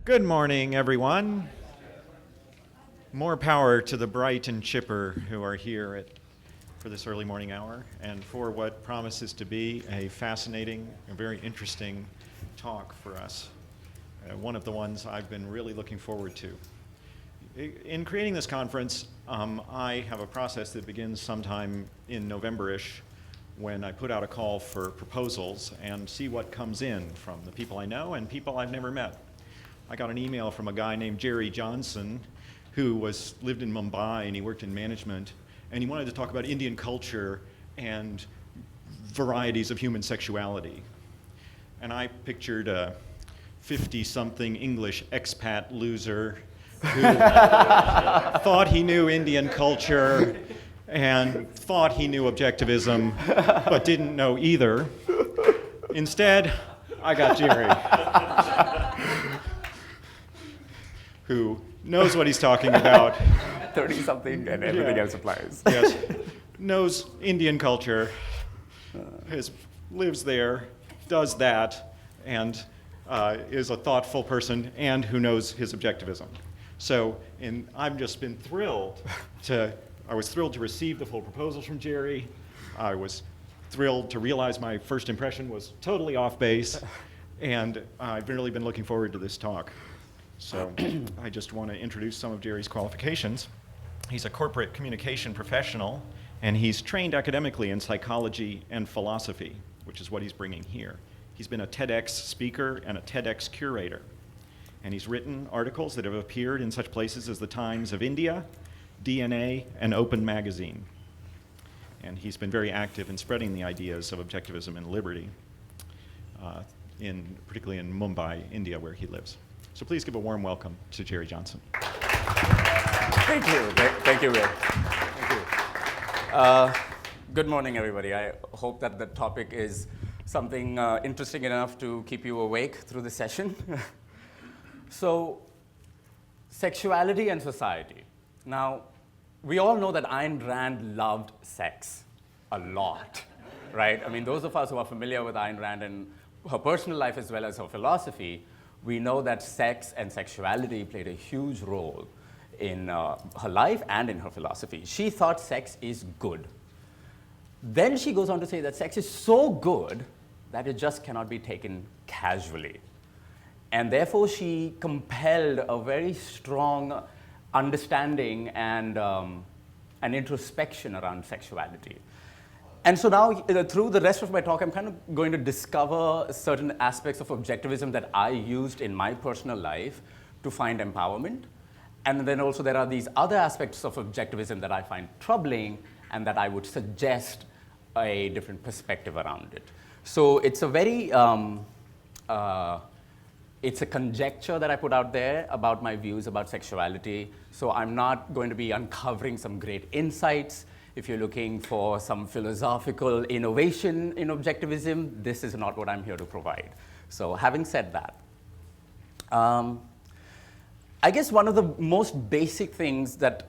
Good morning, everyone. More power to the bright and chipper who are here for this early morning hour and for what promises to be a fascinating and very interesting talk for us. One of the ones I've been really looking forward to. In creating this conference, I have a process that begins sometime in November-ish when I put out a call for proposals and see what comes in from the people I know and people I've never met. I got an email from a guy named Jerry Johnson who lived in Mumbai and he worked in management, and he wanted to talk about Indian culture and varieties of human sexuality. And I pictured a 50-something English expat loser who thought he knew Indian culture and thought he knew Objectivism, but didn't know either. Instead, I got Jerry, who knows what he's talking about. 30-something and everything else applies. Yes, knows Indian culture, lives there, does that, and is a thoughtful person, and who knows his Objectivism. So I've just been I was thrilled to receive the full proposals from Jerry. I was thrilled to realize my first impression was totally off base, and I've really been looking forward to this talk. So I just want to introduce some of Jerry's qualifications. He's a corporate communication professional, and he's trained academically in psychology and philosophy, which is what he's bringing here. He's been a TEDx speaker and a TEDx curator. And he's written articles that have appeared in such places as the Times of India, DNA, and Open Magazine. And he's been very active in spreading the ideas of Objectivism and liberty, particularly in Mumbai, India, where he lives. So please give a warm welcome to Jerry Johnson. Thank you. Thank you, Will. Thank you. Good morning, everybody. I hope that the topic is something interesting enough to keep you awake through the session. So, sexuality and society. Now, we all know that Ayn Rand loved sex a lot, right? I mean, those of us who are familiar with Ayn Rand and her personal life as well as her philosophy, we know that sex and sexuality played a huge role in her life and in her philosophy. She thought sex is good. Then she goes on to say that sex is so good that it just cannot be taken casually. And therefore, she compelled a very strong understanding and an introspection around sexuality. And so now, through the rest of my talk, I'm kind of going to discover certain aspects of Objectivism that I used in my personal life to find empowerment. And then also there are these other aspects of Objectivism that I find troubling and that I would suggest a different perspective around it. So it's a very, it's a conjecture that I put out there about my views about sexuality. So I'm not going to be uncovering some great insights. If you're looking for some philosophical innovation in Objectivism, this is not what I'm here to provide. So having said that, I guess one of the most basic things that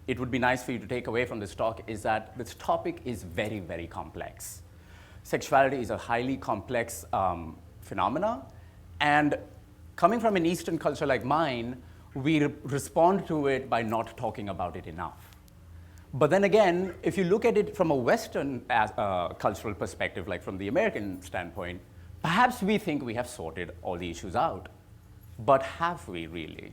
it would be nice for you to take away from this talk is that this topic is very, very complex. Sexuality is a highly complex phenomena, and coming from an Eastern culture like mine, we respond to it by not talking about it enough. But then again, if you look at it from a Western cultural perspective, like from the American standpoint, perhaps we think we have sorted all the issues out. But have we really?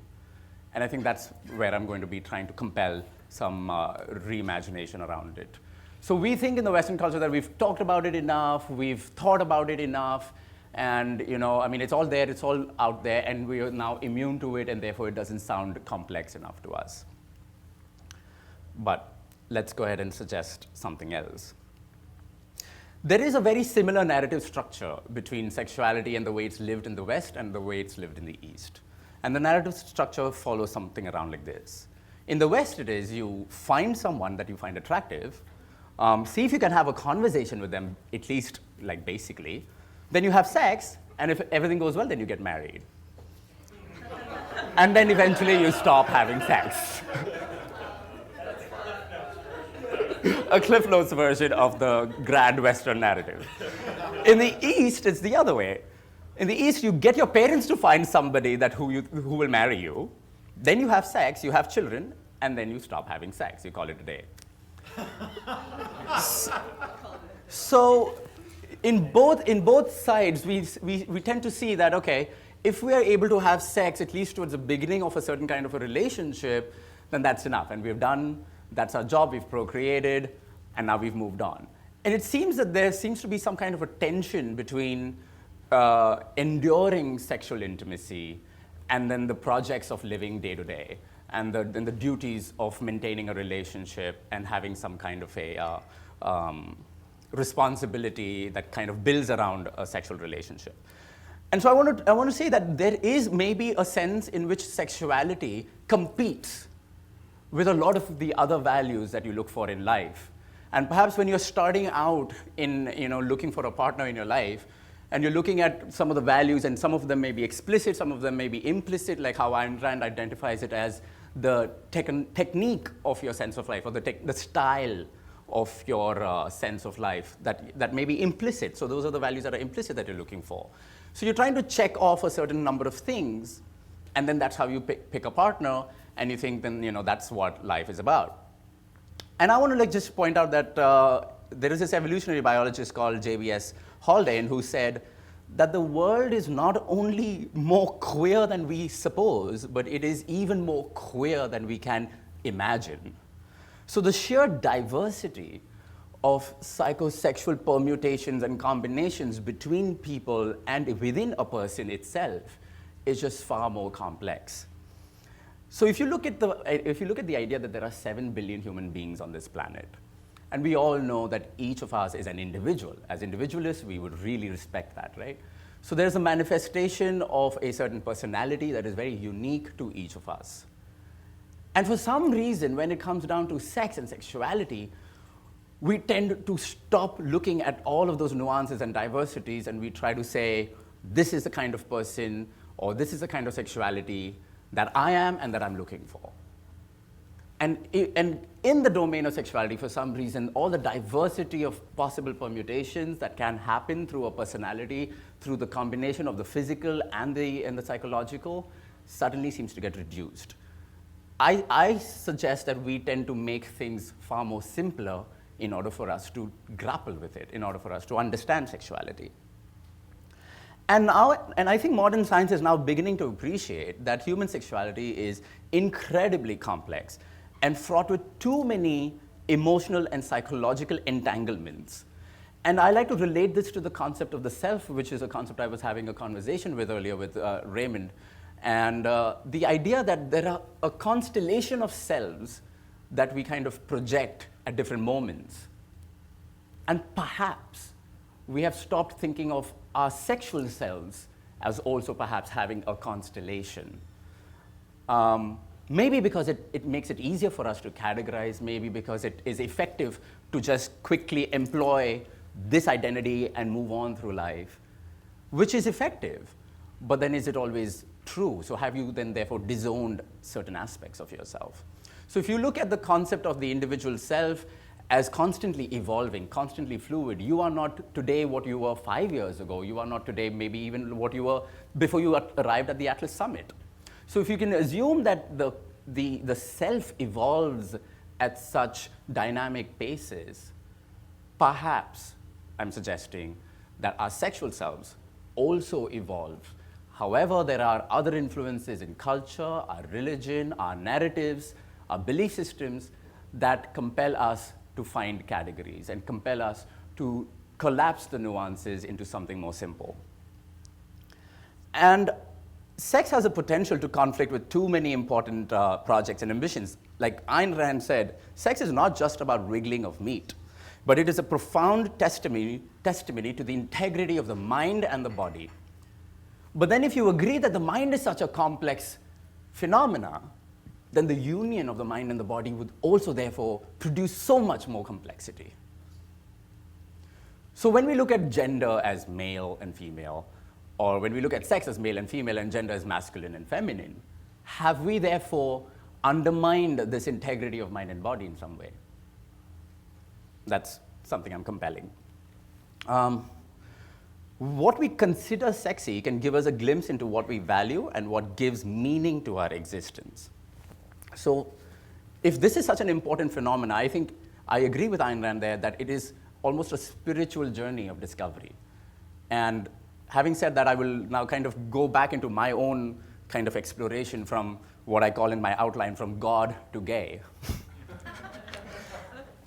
And I think that's where I'm going to be trying to compel some reimagination around it. So we think in the Western culture that we've talked about it enough, we've thought about it enough, and I mean, it's all there, it's all out there, and we are now immune to it, and therefore it doesn't sound complex enough to us. But let's go ahead and suggest something else. There is a very similar narrative structure between sexuality and the way it's lived in the West and the way it's lived in the East. And the narrative structure follows something around like this. In the West, it is you find someone that you find attractive, see if you can have a conversation with them, at least like basically, then you have sex, and if everything goes well, then you get married. And then eventually you stop having sex. A Cliff Notes version of the grand Western narrative. In the East, it's the other way. In the East, you get your parents to find somebody who will marry you. Then you have sex, you have children, and then you stop having sex. You call it a day. So in both sides, we tend to see that, okay, if we are able to have sex, at least towards the beginning of a certain kind of a relationship, then that's enough. And that's our job, we've procreated, and now we've moved on. And it seems that there seems to be some kind of a tension between enduring sexual intimacy and then the projects of living day to day and the duties of maintaining a relationship and having some kind of a responsibility that kind of builds around a sexual relationship. And so I want to say that there is maybe a sense in which sexuality competes with a lot of the other values that you look for in life. And perhaps when you're starting out in looking for a partner in your life, and you're looking at some of the values, and some of them may be explicit, some of them may be implicit, like how Ayn Rand identifies it as the technique of your sense of life, or the style of your sense of life that may be implicit. So those are the values that are implicit that you're looking for. So you're trying to check off a certain number of things, and then that's how you pick a partner, and you think then that's what life is about. And I want to just point out that there is this evolutionary biologist called J.B.S. Haldane who said that the world is not only more queer than we suppose, but it is even more queer than we can imagine. So the sheer diversity of psychosexual permutations and combinations between people and within a person itself is just far more complex. So if you look at the idea that there are 7 billion human beings on this planet, and we all know that each of us is an individual. As individualists, we would really respect that, right? So there's a manifestation of a certain personality that is very unique to each of us. And for some reason, when it comes down to sex and sexuality, we tend to stop looking at all of those nuances and diversities, and we try to say, this is the kind of person, or this is the kind of sexuality that I am and that I'm looking for. And in the domain of sexuality, for some reason, all the diversity of possible permutations that can happen through a personality, through the combination of the physical and the psychological, suddenly seems to get reduced. I suggest that we tend to make things far more simpler in order for us to grapple with it, in order for us to understand sexuality. And I think modern science is now beginning to appreciate that human sexuality is incredibly complex and fraught with too many emotional and psychological entanglements. And I like to relate this to the concept of the self, which is a concept I was having a conversation with earlier with Raymond. And the idea that there are a constellation of selves that we kind of project at different moments. And perhaps we have stopped thinking of our sexual selves as also perhaps having a constellation. Maybe because it makes it easier for us to categorize, maybe because it is effective to just quickly employ this identity and move on through life, which is effective. But then is it always true? So have you then therefore disowned certain aspects of yourself? So if you look at the concept of the individual self as constantly evolving, constantly fluid, you are not today what you were 5 years ago. You are not today maybe even what you were before you arrived at the Atlas Summit. So if you can assume that the self evolves at such dynamic paces, perhaps I'm suggesting that our sexual selves also evolve. However, there are other influences in culture, our religion, our narratives, our belief systems that compel us to find categories and compel us to collapse the nuances into something more simple. And sex has a potential to conflict with too many important projects and ambitions. Like Ayn Rand said, sex is not just about wriggling of meat, but it is a profound testimony to the integrity of the mind and the body. But then if you agree that the mind is such a complex phenomena, then the union of the mind and the body would also therefore produce so much more complexity. So when we look at gender as male and female, or when we look at sex as male and female and gender as masculine and feminine, have we therefore undermined this integrity of mind and body in some way? what we consider sexy can give us a glimpse into what we value and what gives meaning to our existence. So if this is such an important phenomenon, I think I agree with Ayn Rand there that it is almost a spiritual journey of discovery. And having said that, I will now kind of go back into my own kind of exploration from what I call in my outline, from God to gay.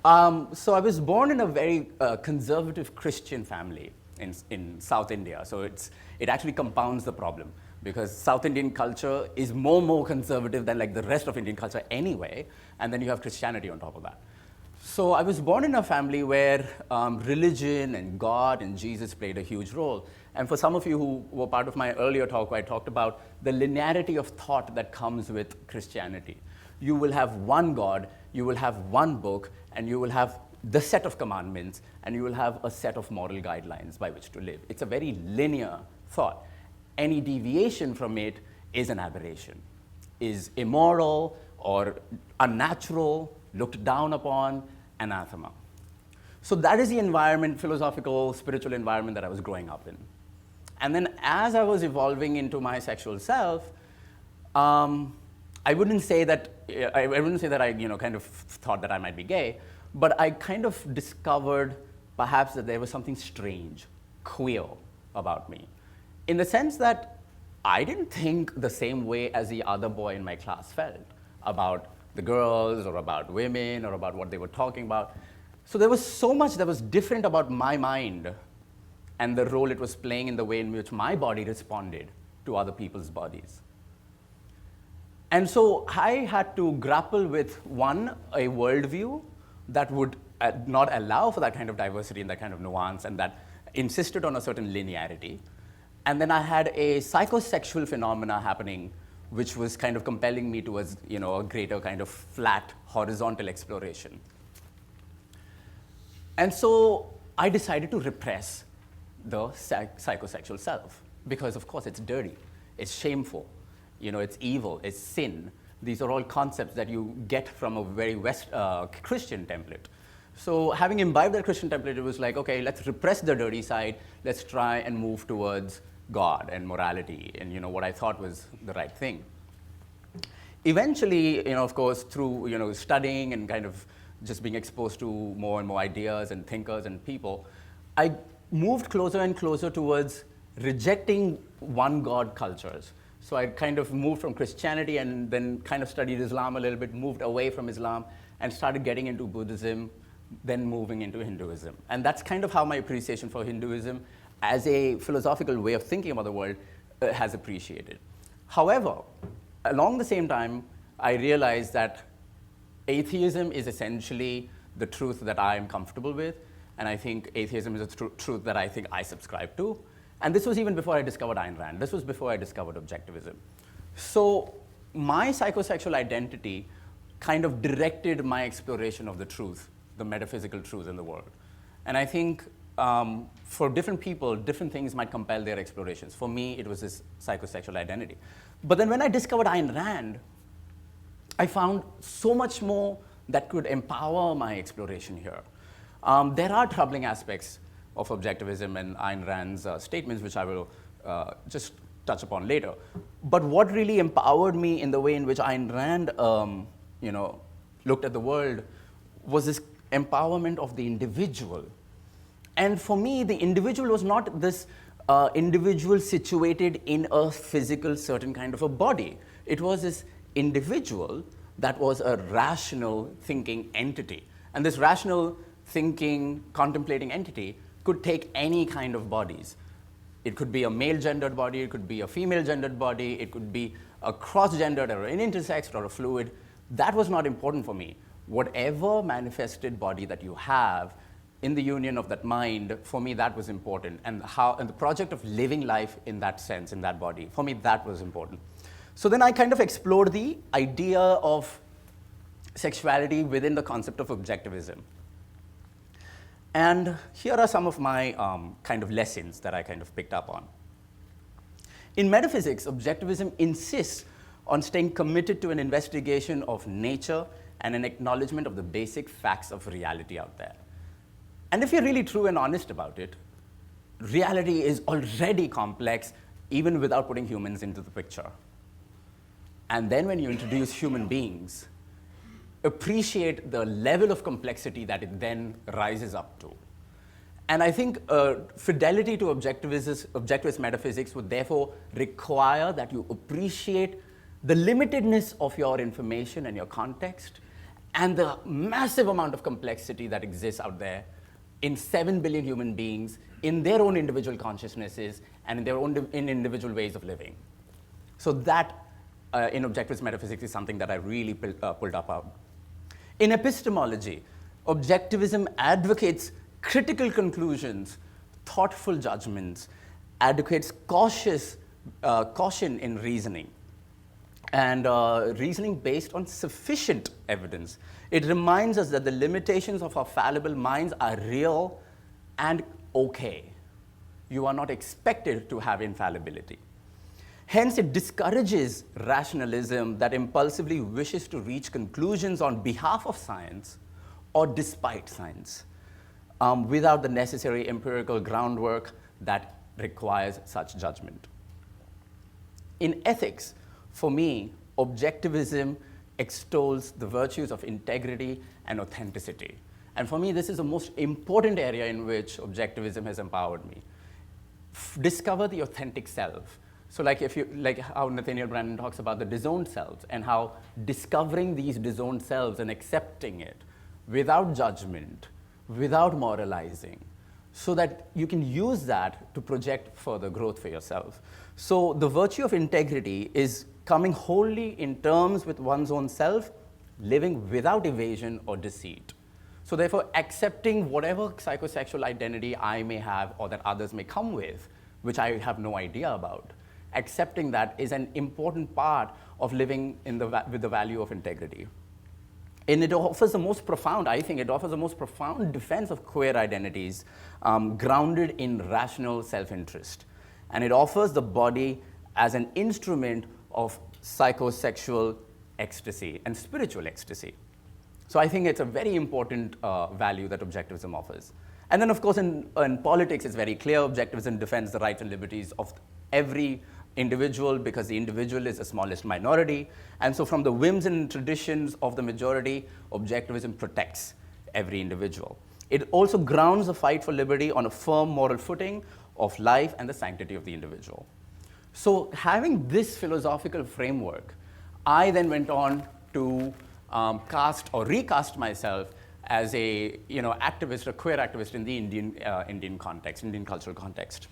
So I was born in a very conservative Christian family in South India. So it actually compounds the problem, because South Indian culture is more conservative than like the rest of Indian culture anyway, and then you have Christianity on top of that. So I was born in a family where religion and God and Jesus played a huge role. And for some of you who were part of my earlier talk, where I talked about the linearity of thought that comes with Christianity. You will have one God, you will have one book, and you will have the set of commandments, and you will have a set of moral guidelines by which to live. It's a very linear thought. Any deviation from it is an aberration, is immoral or unnatural, looked down upon, anathema. So that is the environment, philosophical, spiritual environment that I was growing up in. And then as I was evolving into my sexual self, I wouldn't say that I kind of thought that I might be gay, but I kind of discovered perhaps that there was something strange, queer about me, in the sense that I didn't think the same way as the other boy in my class felt about the girls or about women or about what they were talking about. So there was so much that was different about my mind and the role it was playing in the way in which my body responded to other people's bodies. And so I had to grapple with, one, a worldview that would not allow for that kind of diversity and that kind of nuance, and that insisted on a certain linearity. And then I had a psychosexual phenomena happening, which was kind of compelling me towards a greater kind of flat, horizontal exploration. And so I decided to repress the psychosexual self, because of course it's dirty, it's shameful, it's evil, it's sin. These are all concepts that you get from a very Christian template. So having imbibed that Christian template, it was like, okay, let's repress the dirty side, let's try and move towards God and morality and what I thought was the right thing. Eventually, of course, through studying and kind of just being exposed to more and more ideas and thinkers and people, I moved closer and closer towards rejecting one God cultures. So I kind of moved from Christianity and then kind of studied Islam a little bit, moved away from Islam and started getting into Buddhism, then moving into Hinduism. And that's kind of how my appreciation for Hinduism as a philosophical way of thinking about the world has appreciated. However, along the same time, I realized that atheism is essentially the truth that I am comfortable with, and I think atheism is a truth that I think I subscribe to. And this was even before I discovered Ayn Rand. This was before I discovered Objectivism. So my psychosexual identity kind of directed my exploration of the truth, the metaphysical truth in the world. And I think for different people, different things might compel their explorations. For me, it was this psychosexual identity. But then when I discovered Ayn Rand, I found so much more that could empower my exploration here. There are troubling aspects of Objectivism and Ayn Rand's statements, which I will just touch upon later. But what really empowered me in the way in which Ayn Rand looked at the world was this empowerment of the individual. And for me, the individual was not this individual situated in a physical certain kind of a body. It was this individual that was a rational thinking entity. And this rational thinking, contemplating entity could take any kind of bodies. It could be a male-gendered body, it could be a female-gendered body, it could be a cross-gendered or an intersexed or a fluid. That was not important for me. Whatever manifested body that you have in the union of that mind, for me that was important. And the project of living life in that sense, in that body, for me that was important. So then I kind of explored the idea of sexuality within the concept of Objectivism. And here are some of my kind of lessons that I kind of picked up on. In metaphysics, Objectivism insists on staying committed to an investigation of nature and an acknowledgement of the basic facts of reality out there. And if you're really true and honest about it, reality is already complex, even without putting humans into the picture. And then when you introduce human beings, appreciate the level of complexity that it then rises up to. And I think fidelity to objectivist metaphysics would therefore require that you appreciate the limitedness of your information and your context and the massive amount of complexity that exists out there in 7 billion human beings, in their own individual consciousnesses and in their own individual ways of living. So that, in objectivist metaphysics, is something that I really pulled up. In epistemology, objectivism advocates critical conclusions, thoughtful judgments, advocates caution in reasoning, and reasoning based on sufficient evidence. It reminds us that the limitations of our fallible minds are real and okay. You are not expected to have infallibility. Hence, it discourages rationalism that impulsively wishes to reach conclusions on behalf of science or despite science, without the necessary empirical groundwork that requires such judgment. In ethics, for me, objectivism extols the virtues of integrity and authenticity. And for me, this is the most important area in which objectivism has empowered me. Discover the authentic self. So like how Nathaniel Branden talks about the disowned selves and how discovering these disowned selves and accepting it without judgment, without moralizing, so that you can use that to project further growth for yourself. So the virtue of integrity is coming wholly in terms with one's own self, living without evasion or deceit. So therefore, accepting whatever psychosexual identity I may have or that others may come with, which I have no idea about, accepting that is an important part of living with the value of integrity. And it offers the most profound, I think, it offers the most profound defense of queer identities grounded in rational self-interest. And it offers the body as an instrument of psychosexual ecstasy and spiritual ecstasy. So I think it's a very important value that objectivism offers. And then, of course, in politics, it's very clear objectivism defends the rights and liberties of every individual because the individual is the smallest minority. And so from the whims and traditions of the majority, objectivism protects every individual. It also grounds the fight for liberty on a firm moral footing of life and the sanctity of the individual. So having this philosophical framework, I then went on to cast or recast myself as a activist, a queer activist in the Indian context, Indian cultural context.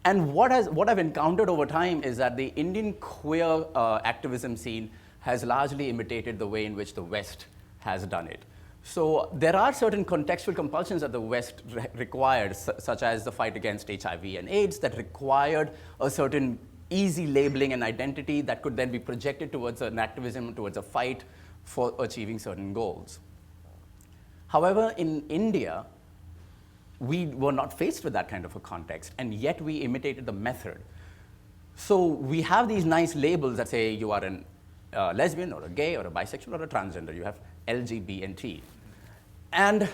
And what I've encountered over time is that the Indian queer activism scene has largely imitated the way in which the West has done it. So there are certain contextual compulsions that the West required, such as the fight against HIV and AIDS, that required a certain easy labeling and identity that could then be projected towards an activism, towards a fight for achieving certain goals. However, in India, we were not faced with that kind of a context, and yet we imitated the method. So we have these nice labels that say you are a lesbian or a gay or a bisexual or a transgender. You have Lgbt and T. And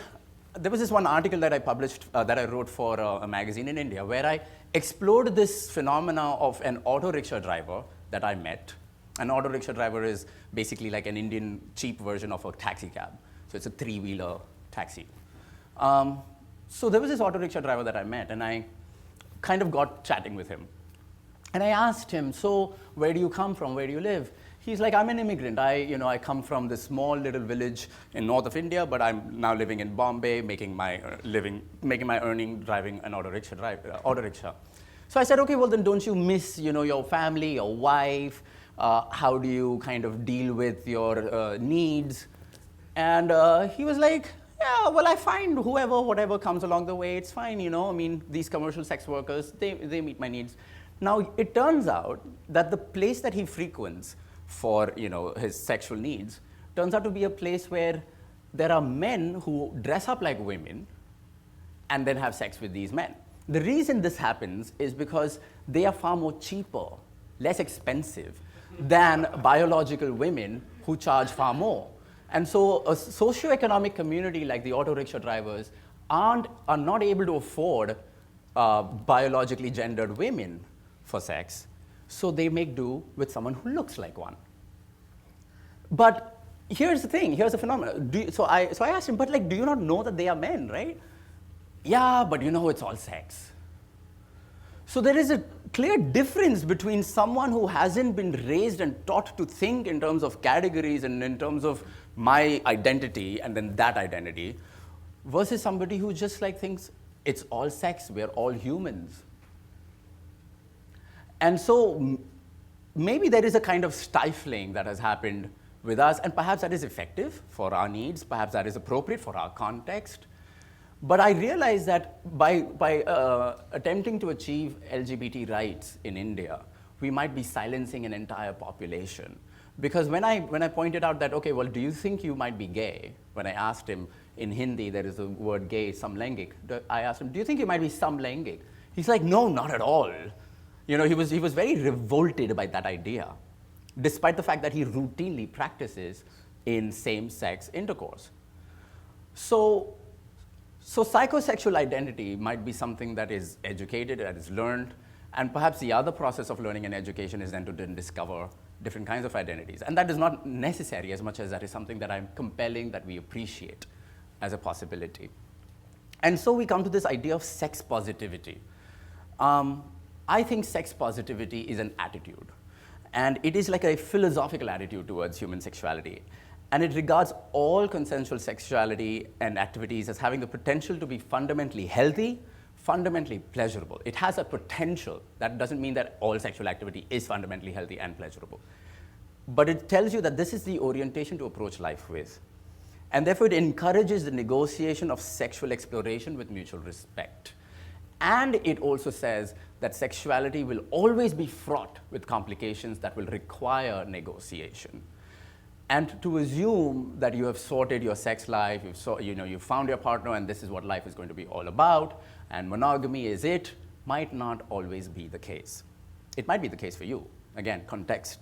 there was this one article that I published, that I wrote for a magazine in India, where I explored this phenomena of an auto rickshaw driver that I met. An auto rickshaw driver is basically like an Indian cheap version of a taxi cab. So it's a three-wheeler taxi. So there was this auto rickshaw driver that I met, and I kind of got chatting with him. And I asked him, so where do you come from? Where do you live? He's like, I'm an immigrant. I come from this small little village in north of India, but I'm now living in Bombay, making my earning driving an auto rickshaw. So I said, okay, well then don't you miss your family, your wife? How do you kind of deal with your needs? And he was like, yeah, well, I find whatever comes along the way, it's fine, I mean, these commercial sex workers, they meet my needs. Now, it turns out that the place that he frequents for, his sexual needs turns out to be a place where there are men who dress up like women and then have sex with these men. The reason this happens is because they are far more cheaper, less expensive than biological women who charge far more. And so a socioeconomic community like the auto rickshaw drivers are not able to afford biologically gendered women for sex, so they make do with someone who looks like one. But here's the thing, here's the phenomenon. So I asked him, but like, do you not know that they are men, right? Yeah, but you know, it's all sex. So there is a clear difference between someone who hasn't been raised and taught to think in terms of categories and in terms of my identity and then that identity, versus somebody who just like thinks it's all sex, we're all humans. And so maybe there is a kind of stifling that has happened with us, and perhaps that is effective for our needs, perhaps that is appropriate for our context. But I realized that by attempting to achieve LGBT rights in India, we might be silencing an entire population. Because when I pointed out that, okay, well, do you think you might be gay? When I asked him, in Hindi, there is a word gay, samlaingik. I asked him, do you think you might be samlaingik? He's like, no, not at all. You know, he was very revolted by that idea, despite the fact that he routinely practices in same-sex intercourse. So psychosexual identity might be something that is educated, that is learned, and perhaps the other process of learning and education is then to discover different kinds of identities. And that is not necessary as much as that is something that I'm compelling, that we appreciate as a possibility. And so we come to this idea of sex positivity. I think sex positivity is an attitude. And it is like a philosophical attitude towards human sexuality. And it regards all consensual sexuality and activities as having the potential to be fundamentally healthy, fundamentally pleasurable. It has a potential. That doesn't mean that all sexual activity is fundamentally healthy and pleasurable. But it tells you that this is the orientation to approach life with. And therefore, it encourages the negotiation of sexual exploration with mutual respect. And it also says that sexuality will always be fraught with complications that will require negotiation. And to assume that you have sorted your sex life, you've found your partner, and this is what life is going to be all about, and monogamy is it, might not always be the case. It might be the case for you. Again, context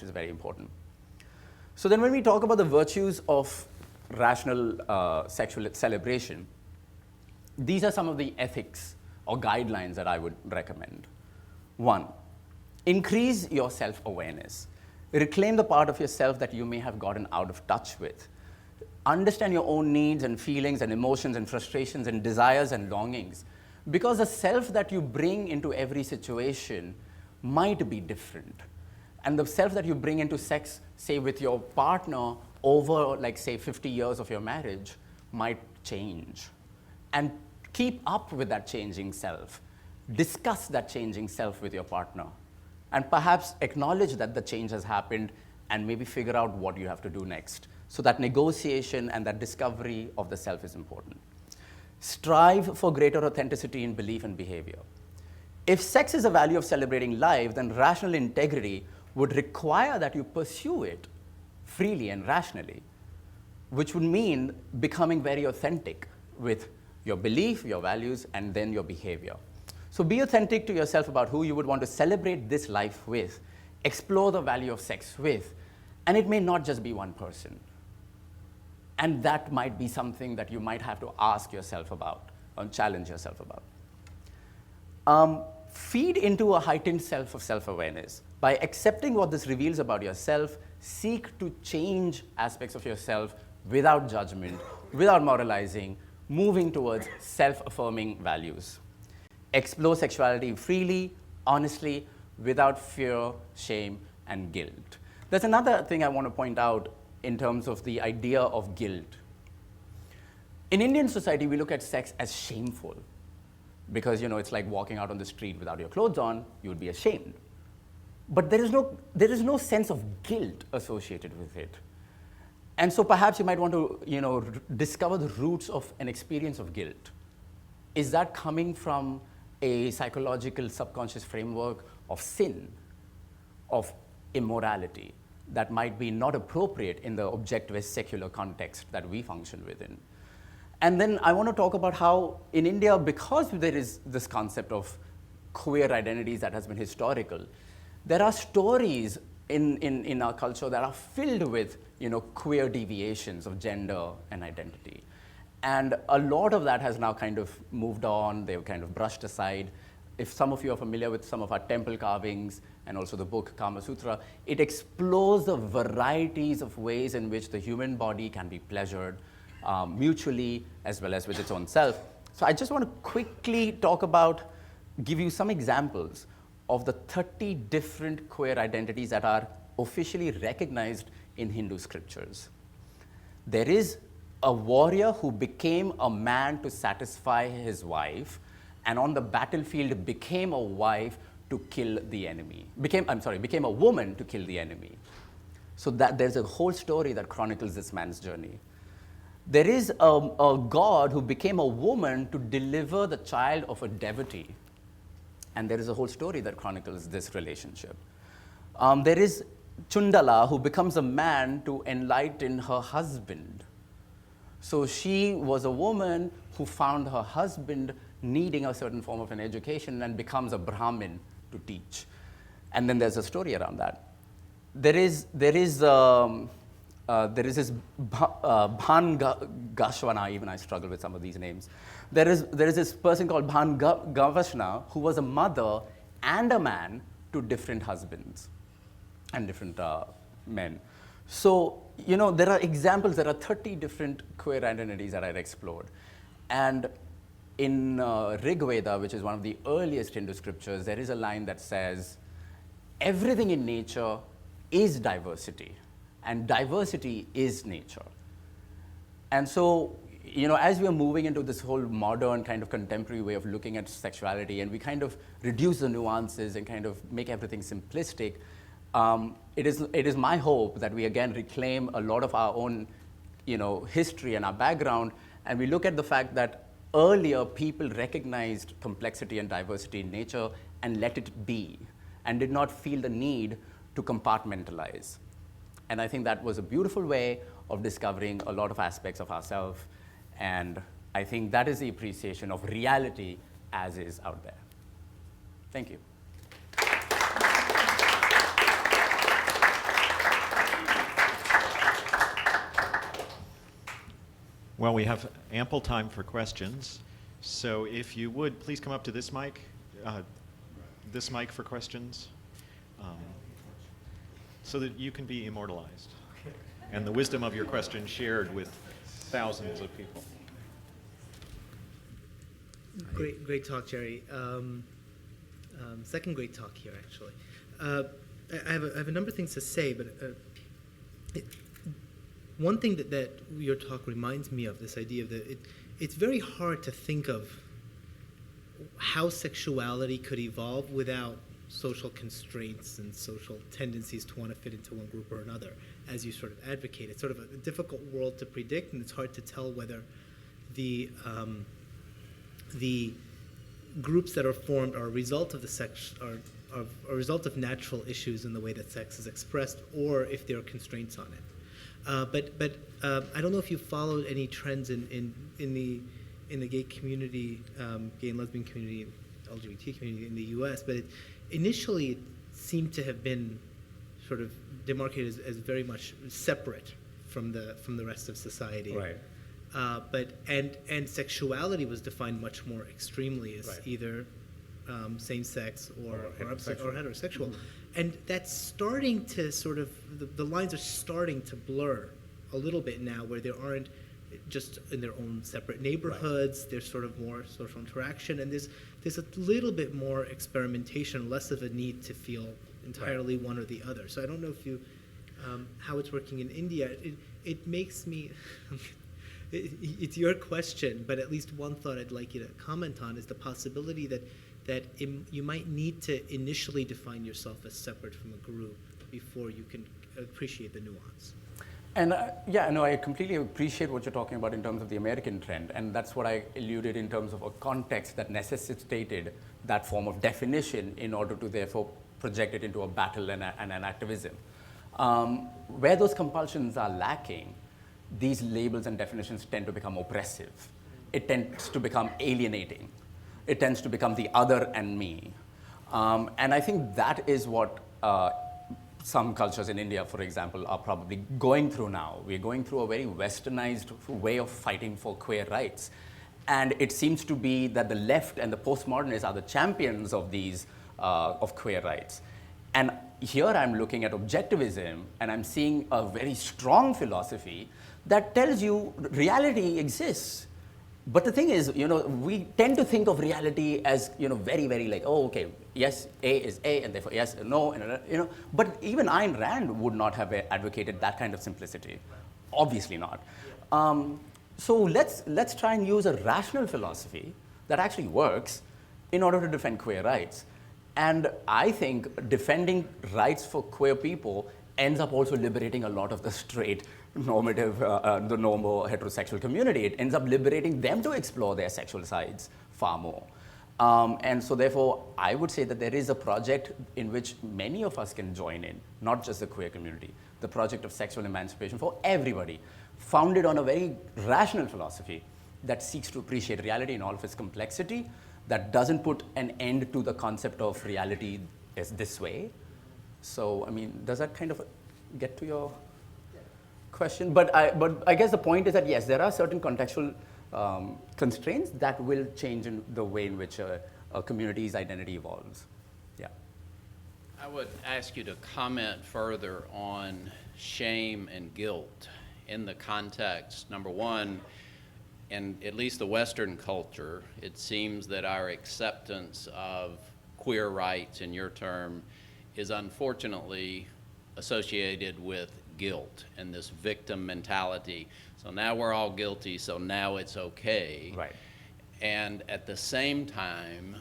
is very important. So then when we talk about the virtues of rational sexual celebration, these are some of the ethics or guidelines that I would recommend. 1, increase your self-awareness. Reclaim the part of yourself that you may have gotten out of touch with. Understand your own needs and feelings and emotions and frustrations and desires and longings. Because the self that you bring into every situation might be different. And the self that you bring into sex, say with your partner over, like, say, 50 years of your marriage, might change. And keep up with that changing self. Discuss that changing self with your partner. And perhaps acknowledge that the change has happened and maybe figure out what you have to do next. So that negotiation and that discovery of the self is important. Strive for greater authenticity in belief and behavior. If sex is a value of celebrating life, then rational integrity would require that you pursue it freely and rationally, which would mean becoming very authentic with your belief, your values, and then your behavior. So be authentic to yourself about who you would want to celebrate this life with, explore the value of sex with, and it may not just be one person. And that might be something that you might have to ask yourself about or challenge yourself about. Feed into a heightened self of self-awareness. By accepting what this reveals about yourself, seek to change aspects of yourself without judgment, without moralizing, moving towards self-affirming values. Explore sexuality freely, honestly, without fear, shame, and guilt. There's another thing I want to point out in terms of the idea of guilt. In Indian society, we look at sex as shameful because, it's like walking out on the street without your clothes on, you would be ashamed. But there is no sense of guilt associated with it. And so perhaps you might want to, discover the roots of an experience of guilt. Is that coming from a psychological subconscious framework of sin, of immorality, that might be not appropriate in the objectivist secular context that we function within? And then I want to talk about how in India, because there is this concept of queer identities that has been historical, there are stories in our culture that are filled with queer deviations of gender and identity. And a lot of that has now kind of moved on. They've kind of brushed aside. If some of you are familiar with some of our temple carvings and also the book Kama Sutra, it explores the varieties of ways in which the human body can be pleasured mutually as well as with its own self. So I just want to quickly give you some examples of the 30 different queer identities that are officially recognized in Hindu scriptures. There is a warrior who became a man to satisfy his wife, and on the battlefield became a wife to kill the enemy. Became a woman to kill the enemy. So that there's a whole story that chronicles this man's journey. There is a god who became a woman to deliver the child of a devotee. And there is a whole story that chronicles this relationship. There is Chundala, who becomes a man to enlighten her husband. So she was a woman who found her husband needing a certain form of an education and becomes a Brahmin to teach. And then there's a story around that. There is this Bhan Gashwana, even I struggle with some of these names. There is this person called Bhan Gavashna, who was a mother and a man to different husbands and different men. So, there are examples, there are 30 different queer identities that I've explored. And in Rig Veda, which is one of the earliest Hindu scriptures, there is a line that says, everything in nature is diversity, and diversity is nature. And so, as we are moving into this whole modern kind of contemporary way of looking at sexuality, and we kind of reduce the nuances and kind of make everything simplistic, it is my hope that we again reclaim a lot of our own, history and our background, and we look at the fact that earlier people recognized complexity and diversity in nature and let it be, and did not feel the need to compartmentalize. And I think that was a beautiful way of discovering a lot of aspects of ourselves, and I think that is the appreciation of reality as is out there. Thank you. Well, we have ample time for questions. So if you would, please come up to this mic for questions, so that you can be immortalized and the wisdom of your question shared with thousands of people. Great talk, Jerry. Second great talk here, actually. I have a number of things to say, but one thing that your talk reminds me of, this idea of it's very hard to think of how sexuality could evolve without social constraints and social tendencies to want to fit into one group or another, as you sort of advocate. It's sort of a difficult world to predict, and it's hard to tell whether the groups that are formed are a result of are a result of natural issues in the way that sex is expressed, or if there are constraints on it. But I don't know if you followed any trends in the gay community, gay and lesbian community, LGBT community in the U.S., but initially it seemed to have been sort of demarcated as very much separate from the rest of society. Right. And sexuality was defined much more extremely as Right. either same-sex or heterosexual. Mm-hmm. And that's starting to sort of, the lines are starting to blur a little bit now, where there aren't just in their own separate neighborhoods. Right. There's sort of more social interaction, and there's a little bit more experimentation, less of a need to feel entirely one or the other. So I don't know if you, how it's working in India. It makes me, it's your question, but at least one thought I'd like you to comment on is the possibility that you might need to initially define yourself as separate from a group before you can appreciate the nuance. And I completely appreciate what you're talking about in terms of the American trend, and that's what I alluded in terms of a context that necessitated that form of definition in order to therefore project it into a battle and an activism. Where those compulsions are lacking, these labels and definitions tend to become oppressive. It tends to become alienating. It tends to become the other and me. And I think that is what some cultures in India, for example, are probably going through now. We're going through a very westernized way of fighting for queer rights. And it seems to be that the left and the postmodernists are the champions of these, of queer rights. And here I'm looking at objectivism, and I'm seeing a very strong philosophy that tells you reality exists. But the thing is, we tend to think of reality as, very, very like, oh, okay, yes, A is A, and therefore yes, no, and, But even Ayn Rand would not have advocated that kind of simplicity. Obviously not. So let's try and use a rational philosophy that actually works in order to defend queer rights. And I think defending rights for queer people ends up also liberating a lot of the straight, normative, the normal heterosexual community. It ends up liberating them to explore their sexual sides far more. And so therefore, I would say that there is a project in which many of us can join in, not just the queer community, the project of sexual emancipation for everybody, founded on a very rational philosophy that seeks to appreciate reality in all of its complexity, that doesn't put an end to the concept of reality as this way. So, I mean, does that kind of get to your question? But I guess the point is that, yes, there are certain contextual constraints that will change in the way in which a community's identity evolves. Yeah. I would ask you to comment further on shame and guilt in the context, number one, in at least the Western culture, it seems that our acceptance of queer rights, in your term, is unfortunately associated with guilt and this victim mentality. So now we're all guilty, so now it's okay. Right. And at the same time,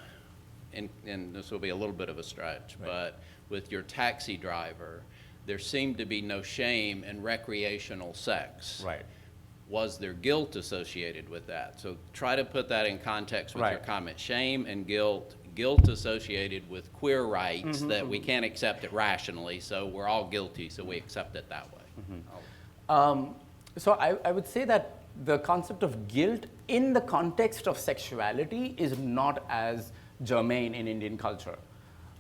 and this will be a little bit of a stretch, right, but with your taxi driver, there seemed to be no shame in recreational sex. Right. Was there guilt associated with that? So try to put that in context with right, your comment. Shame and guilt associated with queer rights that we can't accept it rationally, so we're all guilty, so we accept it that way. So I would say that the concept of guilt in the context of sexuality is not as germane in Indian culture.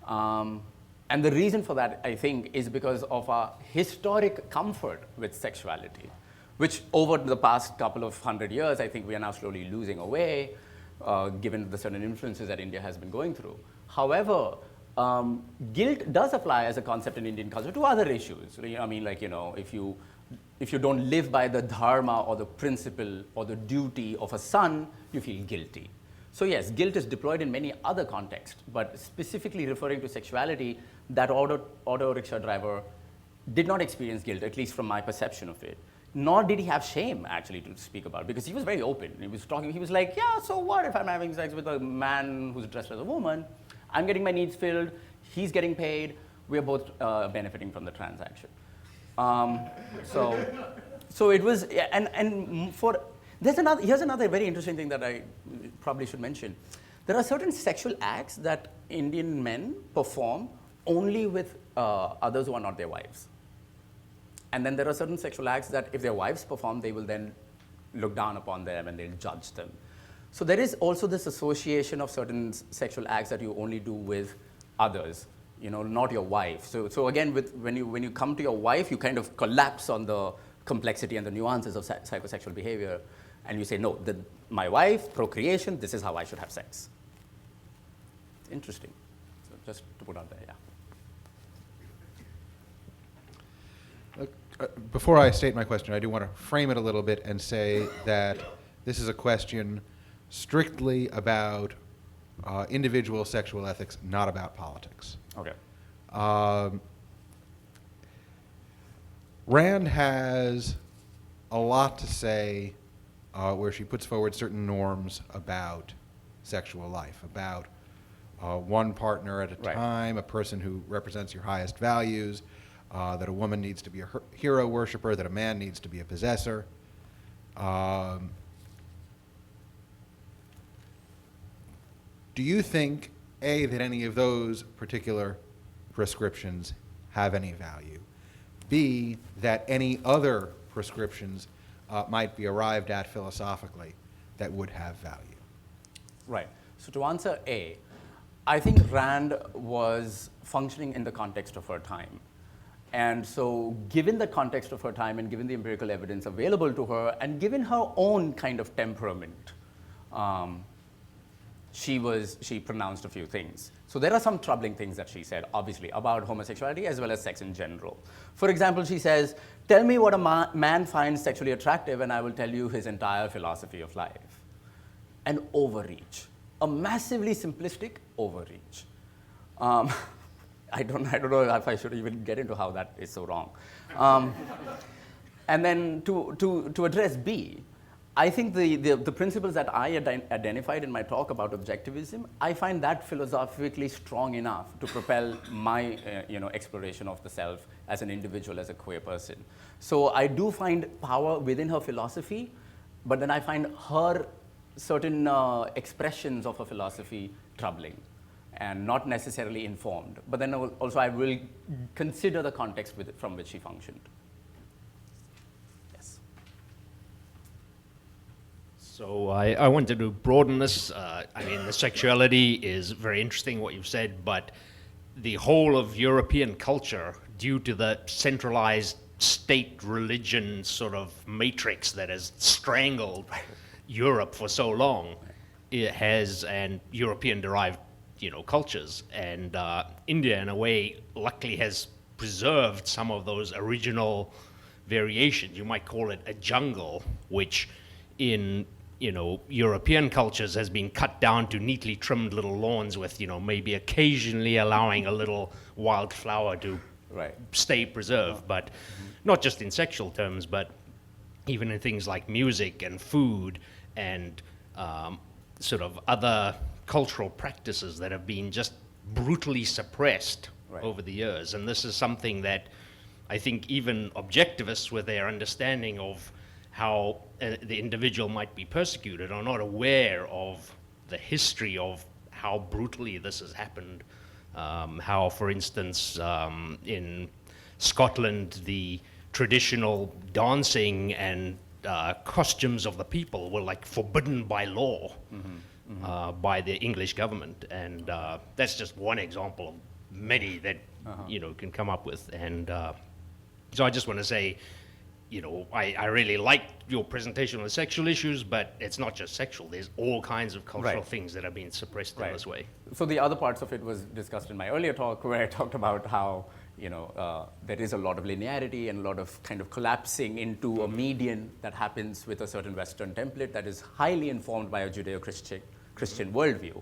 And the reason for that, I think, is because of our historic comfort with sexuality, which over the past couple of 100 years, I think we are now slowly losing away, given the certain influences that India has been going through. However, guilt does apply as a concept in Indian culture to other issues. I mean, like, if you don't live by the dharma or the principle or the duty of a son, you feel guilty. So yes, guilt is deployed in many other contexts, but specifically referring to sexuality, that auto rickshaw driver did not experience guilt, at least from my perception of it. Nor did he have shame, actually, to speak about, because he was very open. He was like, yeah, so what if I'm having sex with a man who's dressed as a woman? I'm getting my needs filled, he's getting paid, we're both benefiting from the transaction. So it was, here's another very interesting thing that I probably should mention. There are certain sexual acts that Indian men perform only with others who are not their wives. And then there are certain sexual acts that if their wives perform, they will then look down upon them and they'll judge them. So there is also this association of certain sexual acts that you only do with others, not your wife. So again, when you come to your wife, you kind of collapse on the complexity and the nuances of psychosexual behavior, and you say, no, my wife, procreation, this is how I should have sex. It's interesting. So just to put out there, yeah. Before I state my question, I do want to frame it a little bit and say that this is a question strictly about individual sexual ethics, not about politics. Okay. Rand has a lot to say where she puts forward certain norms about sexual life, about one partner at a right, time, a person who represents your highest values, that a woman needs to be a hero worshiper, that a man needs to be a possessor. Do you think, A, that any of those particular prescriptions have any value? B, that any other prescriptions might be arrived at philosophically that would have value? Right. So to answer A, I think Rand was functioning in the context of her time. And so given the context of her time and given the empirical evidence available to her and given her own kind of temperament, she pronounced a few things. So there are some troubling things that she said, obviously, about homosexuality as well as sex in general. For example, she says, tell me what a man finds sexually attractive and I will tell you his entire philosophy of life. An overreach, a massively simplistic overreach. I don't know if I should even get into how that is so wrong. And then to address B, I think the principles that I identified in my talk about objectivism, I find that philosophically strong enough to propel my exploration of the self as an individual, as a queer person. So I do find power within her philosophy, but then I find her certain expressions of her philosophy troubling and not necessarily informed. But then also I will consider the context from which she functioned. Yes. So I wanted to broaden this. I mean, the sexuality is very interesting, what you've said, but the whole of European culture, due to the centralized state religion sort of matrix that has strangled Europe for so long, it has, and European-derived cultures, and India in a way luckily has preserved some of those original variations. You might call it a jungle, which in European cultures has been cut down to neatly trimmed little lawns with maybe occasionally allowing a little wildflower to stay preserved, but not just in sexual terms, but even in things like music and food and sort of other cultural practices that have been just brutally suppressed over the years. And this is something that I think even objectivists, with their understanding of how the individual might be persecuted, are not aware of the history of how brutally this has happened. How, for instance, in Scotland, the traditional dancing and costumes of the people were like forbidden by law. By the English government, and that's just one example of many that can come up with. And so I just want to say, I really liked your presentation on the sexual issues, but it's not just sexual. There's all kinds of cultural things that have been suppressed in this way. So the other parts of it was discussed in my earlier talk, where I talked about how there is a lot of linearity and a lot of kind of collapsing into a median that happens with a certain Western template that is highly informed by a Judeo-Christian worldview.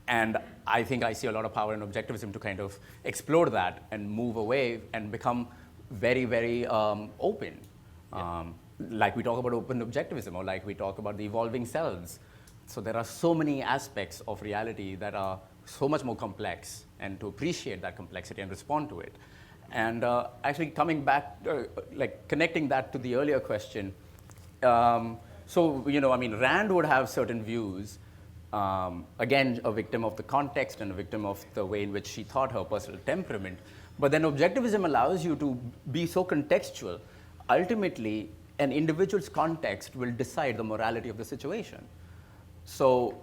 And I think I see a lot of power in objectivism to kind of explore that and move away and become very, very open. Like we talk about open objectivism, or like we talk about the evolving selves. So there are so many aspects of reality that are so much more complex, and to appreciate that complexity and respond to it. And actually coming back, like connecting that to the earlier question, Rand would have certain views, again, a victim of the context and a victim of the way in which she thought, her personal temperament. But then objectivism allows you to be so contextual. Ultimately, an individual's context will decide the morality of the situation. So,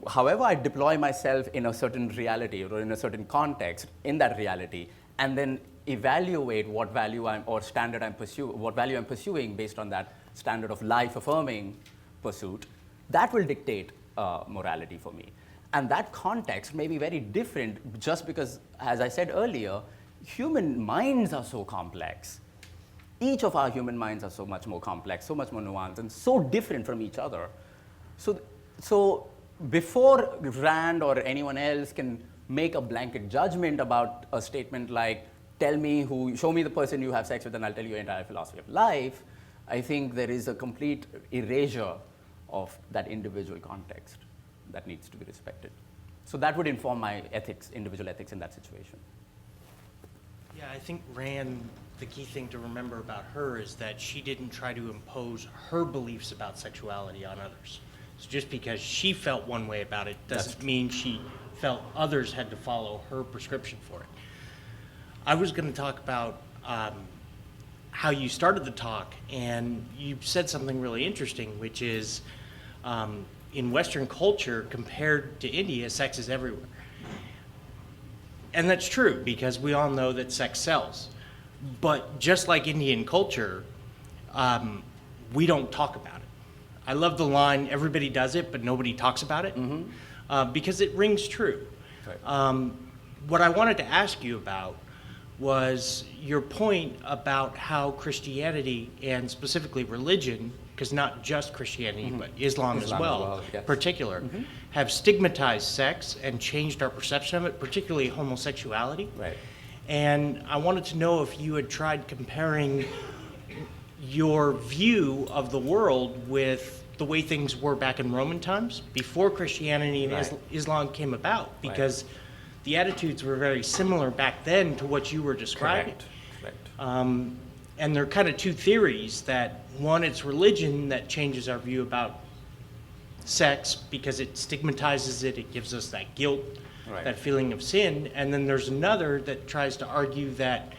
however I deploy myself in a certain reality or in a certain context, in that reality, and then evaluate what value I'm pursuing based on that standard of life-affirming pursuit, that will dictate morality for me. And that context may be very different just because, as I said earlier, human minds are so complex. Each of our human minds are so much more complex, so much more nuanced, and so different from each other. So before Rand or anyone else can make a blanket judgment about a statement like, show me the person you have sex with and I'll tell you your entire philosophy of life, I think there is a complete erasure of that individual context that needs to be respected. So that would inform my ethics, individual ethics in that situation. Yeah, I think Rand, the key thing to remember about her is that she didn't try to impose her beliefs about sexuality on others. So just because she felt one way about it doesn't mean she felt others had to follow her prescription for it. I was going to talk about how you started the talk, and you said something really interesting, which is in Western culture, compared to India, sex is everywhere. And that's true, because we all know that sex sells. But just like Indian culture, we don't talk about it. I love the line, everybody does it, but nobody talks about it, because it rings true. Right. What I wanted to ask you about was your point about how Christianity, and specifically religion, because not just Christianity, but Islam as well, yes. particular, have stigmatized sex and changed our perception of it, particularly homosexuality. Right. And I wanted to know if you had tried comparing your view of the world with the way things were back in Roman times, before Christianity and Right. Islam came about, because the attitudes were very similar back then to what you were describing. Correct. And there are kind of two theories that, one, it's religion that changes our view about sex because it stigmatizes it, it gives us that guilt, Right. that feeling of sin. And then there's another that tries to argue that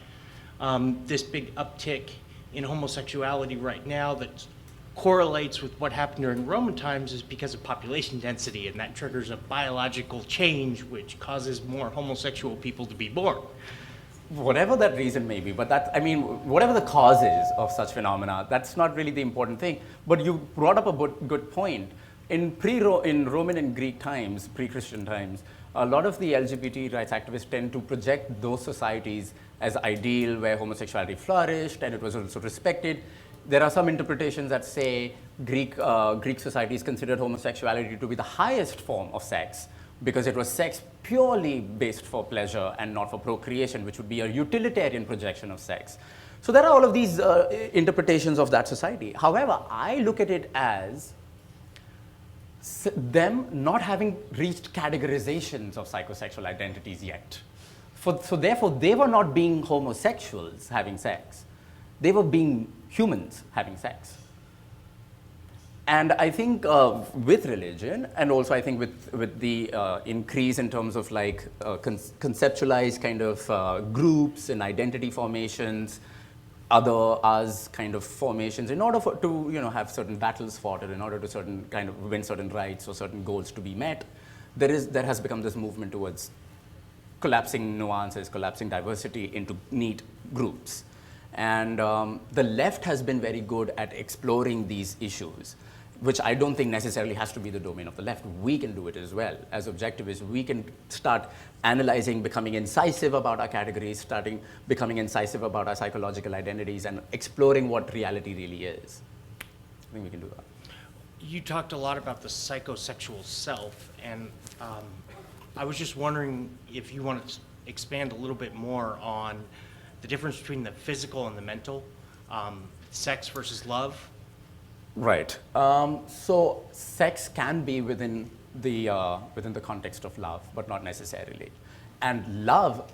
this big uptick in homosexuality right now that correlates with what happened during Roman times is because of population density, and that triggers a biological change which causes more homosexual people to be born. Whatever that reason may be, but that, I mean, whatever the cause is of such phenomena, that's not really the important thing. But you brought up a good point. In Roman and Greek times, pre-Christian times, a lot of the LGBT rights activists tend to project those societies as ideal, where homosexuality flourished and it was also respected. There are some interpretations that say Greek societies considered homosexuality to be the highest form of sex, because it was sex purely based for pleasure and not for procreation, which would be a utilitarian projection of sex. So there are all of these interpretations of that society. However, I look at it as them not having reached categorizations of psychosexual identities yet. So therefore, they were not being homosexuals having sex. They were being humans having sex. And I think with religion, and also I think with the increase in terms of like conceptualized kind of groups and identity formations, other us kind of formations, in order to have certain battles fought, or in order to win certain rights or certain goals to be met, there has become this movement towards collapsing nuances, collapsing diversity into neat groups. And the left has been very good at exploring these issues, which I don't think necessarily has to be the domain of the left. We can do it as well. As objectivists, we can start analyzing, becoming incisive about our categories, becoming incisive about our psychological identities, and exploring what reality really is. I think we can do that. You talked a lot about the psychosexual self, and I was just wondering if you wanted to expand a little bit more on the difference between the physical and the mental, sex versus love. Right. So sex can be within the context of love, but not necessarily. And love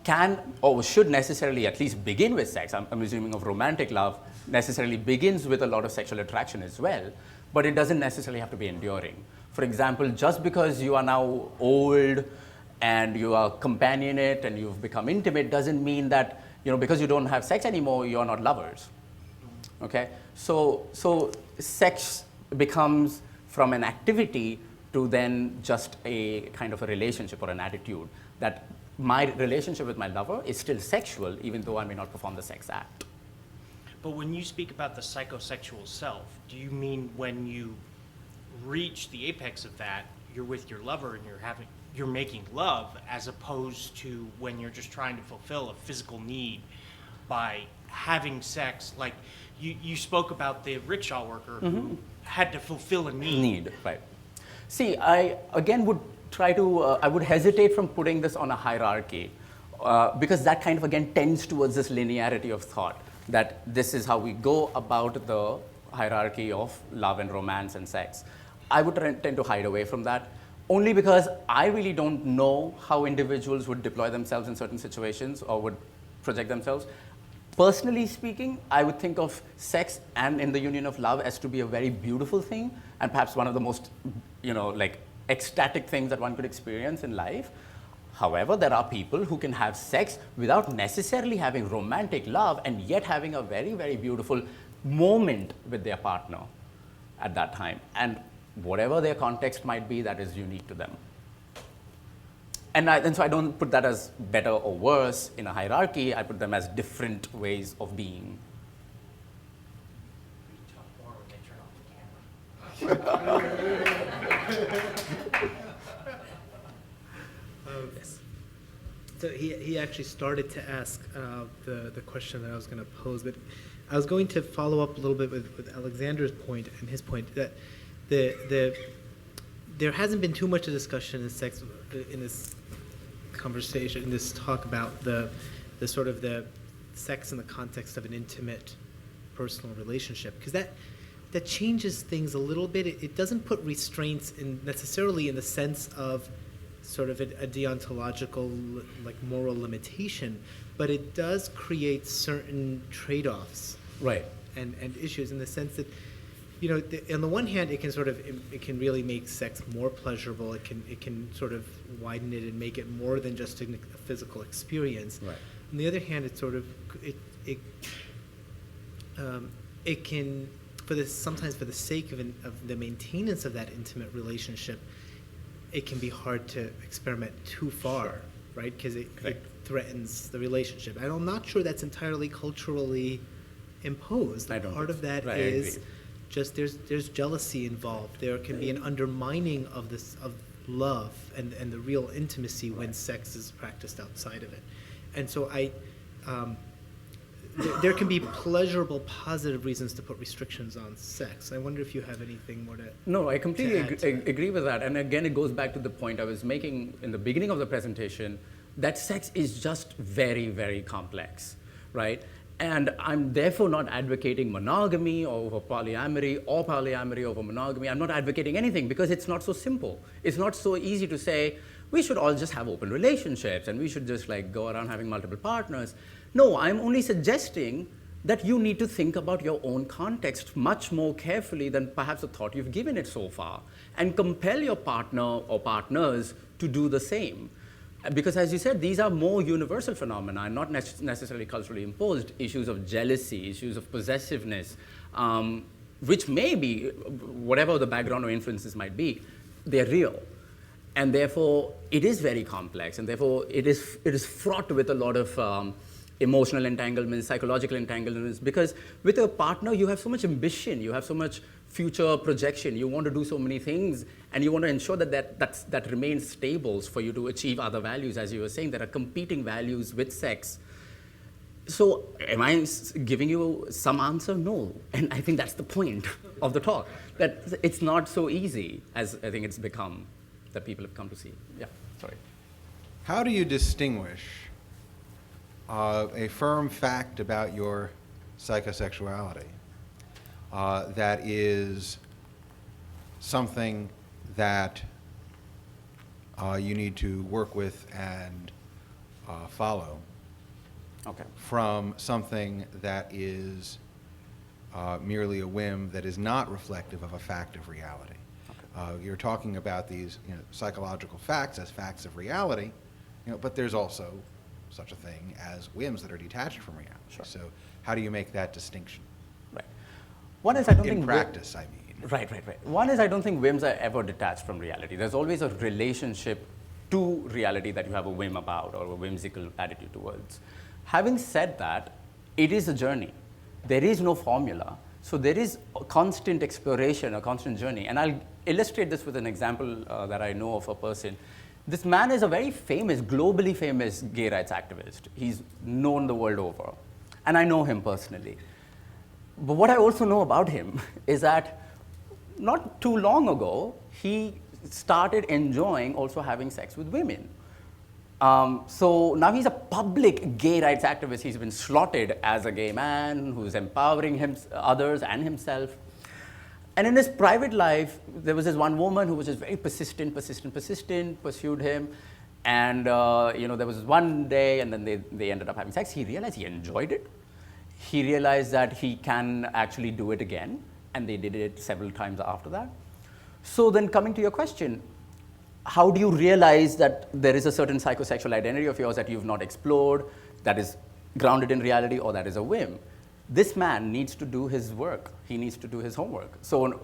can or should necessarily at least begin with sex. I'm assuming of romantic love necessarily begins with a lot of sexual attraction as well, but it doesn't necessarily have to be enduring. For example, just because you are now old and you are companionate and you've become intimate doesn't mean that, because you don't have sex anymore, you're not lovers. Okay? So sex becomes from an activity to then just a kind of a relationship or an attitude, that my relationship with my lover is still sexual, even though I may not perform the sex act. But when you speak about the psychosexual self, do you mean when you reach the apex of that, you're with your lover and you're making love, as opposed to when you're just trying to fulfill a physical need by having sex? Like you spoke about the rickshaw worker who had to fulfill a need. Right. See, I again would I would hesitate from putting this on a hierarchy, because that kind of again tends towards this linearity of thought, that this is how we go about the hierarchy of love and romance and sex. I would tend to hide away from that, only because I really don't know how individuals would deploy themselves in certain situations or would project themselves. Personally speaking, I would think of sex and in the union of love as to be a very beautiful thing, and perhaps one of the most, ecstatic things that one could experience in life. However, there are people who can have sex without necessarily having romantic love and yet having a very, very beautiful moment with their partner at that time. And whatever their context might be, that is unique to them. And so I don't put that as better or worse in a hierarchy. I put them as different ways of being. Yes. So he actually started to ask the question that I was going to pose, but I was going to follow up a little bit with Alexander's point and his point that there hasn't been too much of discussion in this conversation, in this talk about the sort of the sex in the context of an intimate personal relationship, because that changes things a little bit. It doesn't put restraints necessarily in the sense of sort of a deontological, like moral limitation, but it does create certain trade-offs, Right. and issues in the sense that, you know, on the one hand, it can really make sex more pleasurable. It can sort of widen it and make it more than just a physical experience. Right. On the other hand, it sort of it can, sometimes for the sake of the maintenance of that intimate relationship, it can be hard to experiment too far, right? Because it threatens the relationship. And I'm not sure that's entirely culturally imposed. I don't Part think of that so. Right, I is agree. just there's jealousy involved. There can be an undermining of love and the real intimacy when sex is practiced outside of it. And so there can be pleasurable, positive reasons to put restrictions on sex. I wonder if you have anything more to. No, I completely add to that. agree with that. And again, it goes back to the point I was making in the beginning of the presentation, that sex is just very, very complex, right? And I'm therefore not advocating monogamy over polyamory or polyamory over monogamy. I'm not advocating anything because it's not so simple. It's not so easy to say, we should all just have open relationships and we should just like go around having multiple partners. No, I'm only suggesting that you need to think about your own context much more carefully than perhaps the thought you've given it so far, and compel your partner or partners to do the same. Because as you said, these are more universal phenomena and not necessarily culturally imposed. Issues of jealousy, issues of possessiveness, which may be, whatever the background or influences might be, they're real. And therefore, it is very complex, and therefore it is fraught with a lot of emotional entanglements, psychological entanglements, because with a partner, you have so much ambition, you have so much future projection, you want to do so many things, and you want to ensure that remains stable for you to achieve other values, as you were saying. There are competing values with sex. So am I giving you some answer? No. And I think that's the point of the talk, that it's not so easy as I think it's become, that people have come to see. Yeah, sorry. How do you distinguish a firm fact about your psychosexuality that is something that you need to work with and follow, Okay. from something that is merely a whim that is not reflective of a fact of reality? You're talking about these, psychological facts as facts of reality, but there's also such a thing as whims that are detached from reality. Sure. So how do you make that distinction? Right. One is I don't In think practice, I mean. Right. One is I don't think whims are ever detached from reality. There's always a relationship to reality that you have a whim about or a whimsical attitude towards. Having said that, it is a journey. There is no formula. So there is a constant exploration, a constant journey. And I'll illustrate this with an example that I know of a person. This man is a very famous, globally famous gay rights activist. He's known the world over. And I know him personally. But what I also know about him is that not too long ago, he started enjoying also having sex with women. So now he's a public gay rights activist. He's been slotted as a gay man who's empowering others and himself. And in his private life, there was this one woman who was just very persistent, pursued him. And there was one day, and then they ended up having sex. He realized he enjoyed it. He realized that he can actually do it again, and they did it several times after that. So then coming to your question, how do you realize that there is a certain psychosexual identity of yours that you've not explored, that is grounded in reality, or that is a whim? This man needs to do his work. He needs to do his homework. So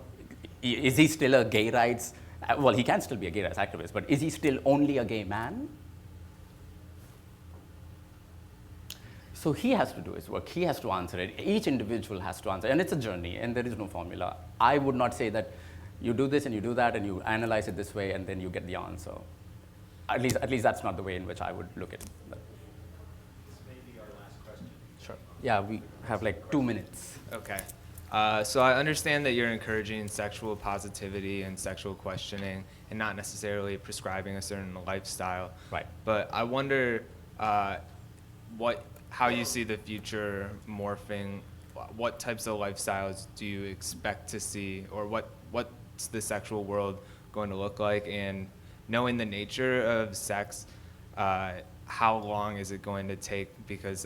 is he still a gay rights Well, he can still be a gay rights activist, but is he still only a gay man? So he has to do his work. He has to answer it. Each individual has to answer, and it's a journey, and there is no formula. I would not say that you do this and you do that and you analyze it this way and then you get the answer. At least that's not the way in which I would look at it. This may be our last question. Sure. Yeah, we have like 2 minutes. Okay. So I understand that you're encouraging sexual positivity and sexual questioning and not necessarily prescribing a certain lifestyle. Right. But I wonder how you see the future morphing. What types of lifestyles do you expect to see, or what's the sexual world going to look like? And knowing the nature of sex, how long is it going to take? Because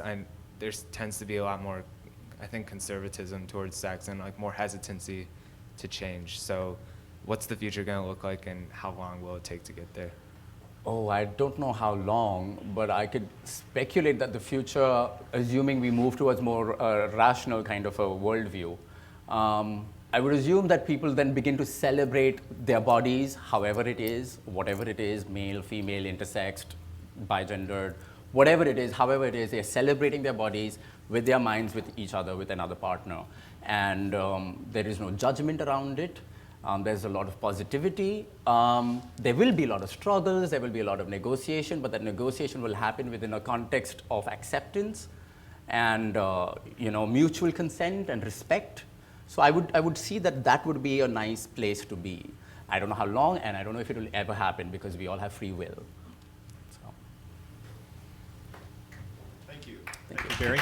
there tends to be a lot more, I think, conservatism towards sex and like more hesitancy to change. So what's the future going to look like, and how long will it take to get there? Oh, I don't know how long, but I could speculate that the future, assuming we move towards more rational kind of a worldview, I would assume that people then begin to celebrate their bodies, however it is, whatever it is, male, female, intersexed, bigendered, whatever it is, however it is, they're celebrating their bodies with their minds, with each other, with another partner. And there is no judgment around it. There's a lot of positivity. There will be a lot of struggles, there will be a lot of negotiation, but that negotiation will happen within a context of acceptance and mutual consent and respect. So I would see that would be a nice place to be. I don't know how long, and I don't know if it will ever happen, because we all have free will. So. Thank you, Barry.